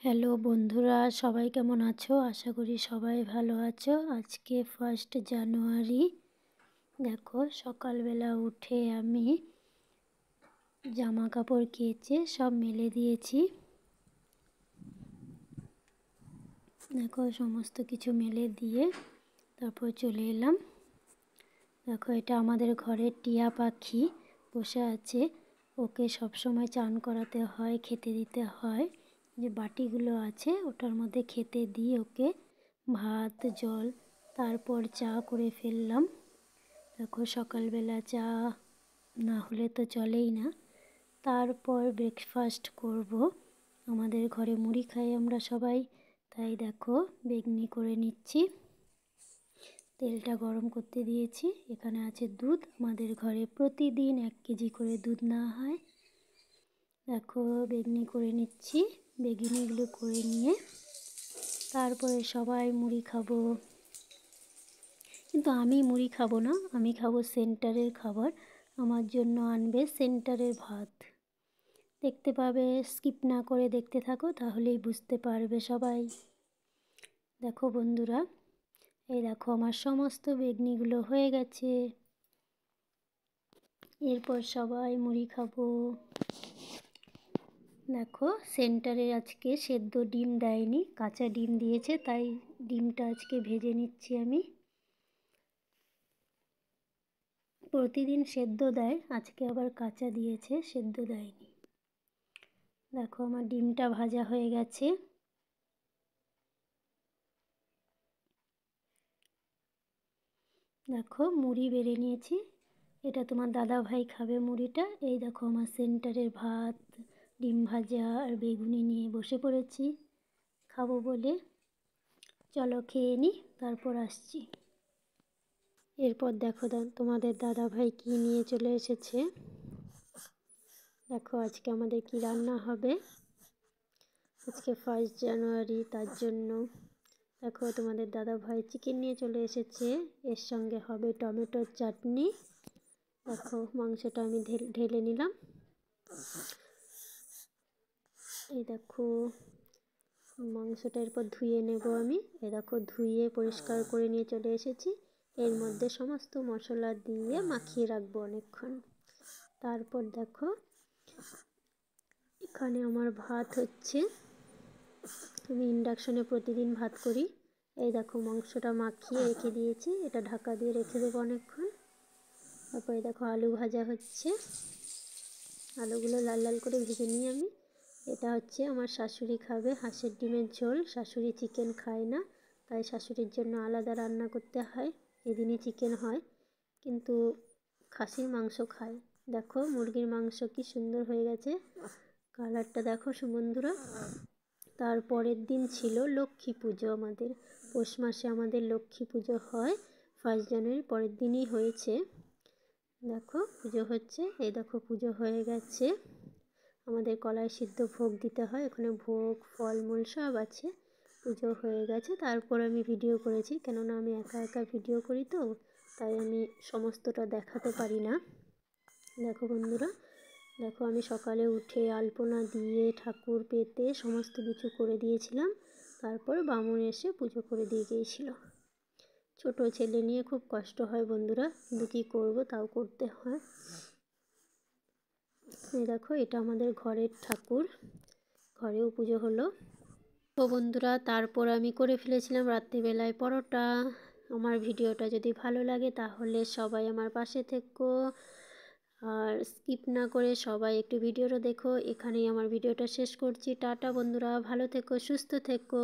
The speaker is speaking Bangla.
হ্যালো বন্ধুরা, সবাই কেমন আছো? আশা করি সবাই ভালো আছো। আজকে 1 জানুয়ারি। দেখো, সকালবেলা উঠে আমি জামা কাপড় কেচে সব মেলে দিয়েছি। দেখো, সমস্ত কিছু মেলে দিয়ে তারপর চলে এলাম। দেখো, এটা আমাদের ঘরের টিয়া পাখি বসে আছে। ওকে সবসময় চান করাতে হয়, খেতে দিতে হয়। যে বাটিগুলো আছে ওটার মধ্যে খেতে দিই ওকে, ভাত জল, তারপর চা করে ফেললাম। দেখো, সকালবেলা চা না হলে তো চলেই না। তারপর ব্রেকফাস্ট করব। আমাদের ঘরে মুড়ি খাই আমরা সবাই, তাই দেখো বেগনি করে নিচ্ছি। তেলটা গরম করতে দিয়েছি। এখানে আছে দুধ। আমাদের ঘরে প্রতিদিন 1 কেজি করে দুধ নেওয়া হয়। দেখো, বেগনি করে নিচ্ছি। বেগনিগুলো করে নিয়ে তারপরে সবাই মুড়ি খাবো। কিন্তু আমি মুড়ি খাবো না, আমি খাবো সেন্টারের খাবার। আমার জন্য আনবে সেন্টারের ভাত। দেখতে পাবে, স্কিপ না করে দেখতে থাকো, তাহলেই বুঝতে পারবে সবাই। দেখো বন্ধুরা, এই দেখো আমার সমস্ত বেগনিগুলো হয়ে গেছে। এরপর সবাই মুড়ি খাবো। দেখো, সেন্টারে আজকে সেদ্ধ ডিম দেয়নি, কাঁচা ডিম দিয়েছে, তাই ডিমটা আজকে ভেজে নিচ্ছি আমি। প্রতিদিন সেদ্ধ দেয়, আজকে আবার কাঁচা দিয়েছে, সেদ্ধ দেয়নি। দেখো, আমার ডিমটা ভাজা হয়ে গেছে। দেখো, মুড়ি বেড়ে নিয়েছি। এটা তোমার দাদা ভাই খাবে মুড়িটা। এই দেখো, আমার সেন্টারের ভাত, ডিম ভাজা আর বেগুনি নিয়ে বসে পড়েছি খাবো বলে। চলো খেয়ে নিই, তারপর আসছি। এরপর দেখো তোমাদের দাদা ভাই কী নিয়ে চলে এসেছে। দেখো, আজকে আমাদের কি রান্না হবে। আজকে 1 জানুয়ারি, তার জন্য দেখো তোমাদের দাদা ভাই চিকেন নিয়ে চলে এসেছে। এর সঙ্গে হবে টমেটোর চাটনি। দেখো, মাংসটা আমি ঢেলে নিলাম। এই দেখো, মাংসটা এরপর ধুয়ে নেব আমি। এই দেখো, ধুয়ে পরিষ্কার করে নিয়ে চলে এসেছি। এর মধ্যে সমস্ত মশলা দিয়ে মাখিয়ে রাখবো অনেকক্ষণ। তারপর দেখো, এখানে আমার ভাত হচ্ছে। আমি ইন্ডাকশনে প্রতিদিন ভাত করি। এই দেখো, মাংসটা মাখিয়ে রেখে দিয়েছি, এটা ঢাকা দিয়ে রেখে দেবো অনেকক্ষণ। তারপরে দেখো, আলু ভাজা হচ্ছে। আলুগুলো লাল লাল করে ভেজে নিই আমি। এটা হচ্ছে আমার শাশুড়ি খাবে হাঁসের ডিমের ঝোল। শাশুড়ি চিকেন খায় না, তাই শাশুড়ির জন্য আলাদা রান্না করতে হয়। এদিনই চিকেন হয়, কিন্তু খাসির মাংস খায়। দেখো, মুরগির মাংস কি সুন্দর হয়ে গেছে, কালারটা দেখো বন্ধুরা। তারপরের দিন ছিল লক্ষ্মী পুজো। আমাদের পৌষ মাসে আমাদের লক্ষ্মী পুজো হয়। 1 জানুয়ারি পরের দিনই হয়েছে। দেখো, পুজো হচ্ছে। এই দেখো, পুজো হয়ে গেছে। আমাদের কলাই সিদ্ধ ভোগ দিতে হয়, ওখানে ভোগ ফলমূল সব আছে। পুজো হয়ে গেছে। তারপর আমি ভিডিও করেছি, কেননা আমি একা একা ভিডিও করি তো, তাই আমি সমস্তটা দেখাতে পারি না। দেখো বন্ধুরা, দেখো আমি সকালে উঠে আলপনা দিয়ে ঠাকুর পেতে সমস্ত কিছু করে দিয়েছিলাম। তারপর বামুন এসে পুজো করে দিয়ে গিয়েছিল। ছোট ছেলে নিয়ে খুব কষ্ট হয় বন্ধুরা, কিন্তু কী করবো, তাও করতে হয়। এই দেখো, এটা আমাদের ঘরের ঠাকুর, ঘরেও পুজো হলো। তো বন্ধুরা, তারপর আমি করে ফেলেছিলাম রাত্রিবেলায় পরোটা। আমার ভিডিওটা যদি ভালো লাগে তাহলে সবাই আমার পাশে থেকো, আর স্কিপ না করে সবাই একটু ভিডিওটা দেখো। এখানেই আমার ভিডিওটা শেষ করছি। টাটা বন্ধুরা, ভালো থেকো, সুস্থ থেকো।